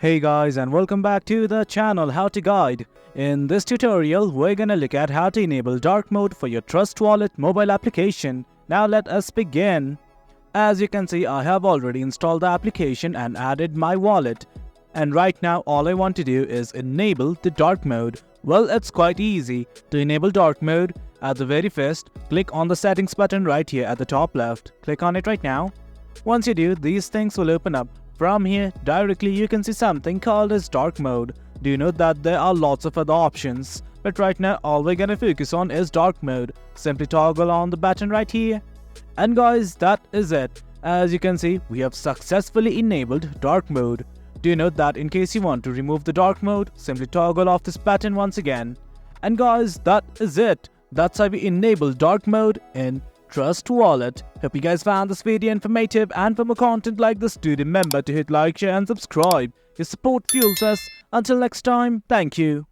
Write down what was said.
Hey guys, and welcome back to the channel How to Guide. In this tutorial, we're gonna look at how to enable dark mode for your Trust Wallet mobile application. Now let us begin. As you can see, I have already installed the application and added my wallet. And right now all I want to do is enable the dark mode. Well, it's quite easy. To enable dark mode, at the very first, click on the settings button right here at the top left. Click on it right now. Once you do, these things will open up. From here, directly you can see something called as dark mode. Do note that there are lots of other options, but right now all we're gonna focus on is dark mode. Simply toggle on the button right here. And guys, that is it. As you can see, we have successfully enabled dark mode. Do note that in case you want to remove the dark mode, simply toggle off this button once again. And guys, that is it. That's how we enable dark mode in Trust Wallet. Hope you guys found this video informative, and for more content like this, do remember to hit like, share and subscribe. Your support fuels us. Until next time, thank you.